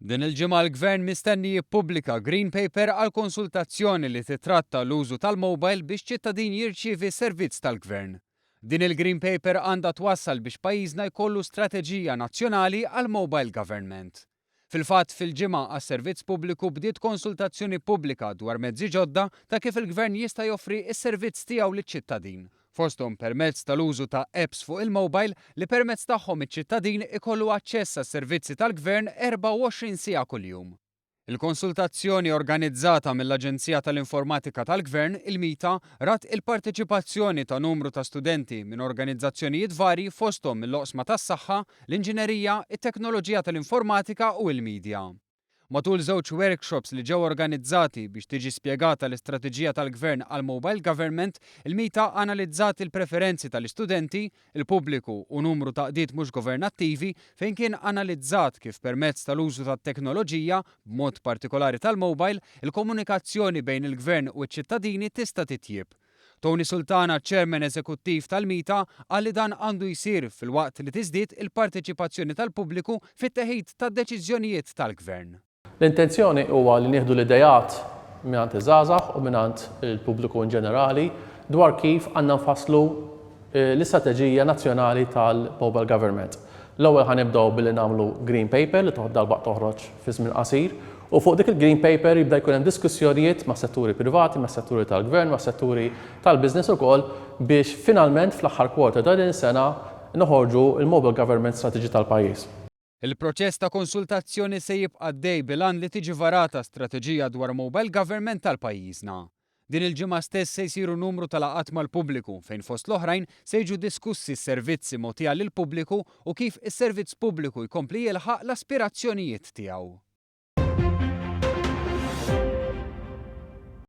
Din il-ġimgħa l-Gvern mistenni jippubblika Green Paper għal konsultazzjoni li titratta l-użu tal-mobile biex ċittadin jirċievi servizz tal-Gvern. Din il-Green Paper għandha twassal biex pajjiżna jkollu strateġija nazzjonali għal mobile government. Fil-fatt fil-ġimgħa għas-servizz pubbliku bdiet konsultazzjoni pubblika dwar mezzi ġodda ta' kif il-Gvern jista' joffri s-servizz tiegħu liċ-ċittadin. Fosthom permezz tal-użu ta' apps fuq il-mobile li permezz tagħhom iċ-ċittadin ikollu aċċess għas-servizzi tal-Gvern 24 siegħa kuljum. Il-konsultazzjoni organizzata mill-Aġenzija tal-Informatika tal-Gvern, il-MITA, rat il-parteċipazzjoni ta' numru ta' studenti minn organizzazzjonijiet varji fosthom mill-oqsma tas-saħħa, l-inġinerija, it-teknoloġija tal-informatika u l-midja. Matul żewġ workshops li ġew organizzati biex tiġi spjegata l-istrateġija tal-Gvern għal mobile government, il-MITA analizzat il-preferenzi tal-istudenti, il-pubbliku u numru ta' qdiet mhux governattivi fejn kien analizzat kif permezz tal-użu tat-teknoloġija, b'mod partikolari tal-mobile, il-komunikazzjoni bejn il-Gvern u ċ-ċittadini tista' titjieb. Tony Sultana, Chairman Eżekuttiv tal-MITA, qal li dan għandu jsir fil-waqt li tiżdied il-parteċipazzjoni tal-pubbliku fit-teħid tad-deċiżjonijiet tal-Gvern. L-intenzjoni huwa li nieħdu l-idejat mingħand iż-żgħażagħ u mingħand il-pubbliku in ġenerali dwar kif għandna nfasslu l-istrateġija nazzjonali tal-mobile government. L-ewwel ħanibdew billi nagħmlu Green Paper li darbaq toħroġ fi żmien qasir u fuq dik il-Green Paper jibda jkun hemm diskussjonijiet ma' setturi privati, ma' setturi tal-Gvern, ma' setturi tal-business ukoll biex finalment fl-aħħar kwarta ta' din sena noħorġu il-Mobile Government Strategy tal-pajjiż. Il-proċess ta' konsultazzjoni se jibqa' għaddej bilan li tiġi varata strateġija dwar mobile government tal-pajjiżna. Din il-ġimgħa stess se jsiru numru ta' laqgħat mal-pubbliku fejn fost l-oħrajn se jiġu diskussi s-servizzi mogħtija lill-pubbliku u kif is-servizz pubbliku jkompli jilħaq l-aspirazzjonijiet tiegħu.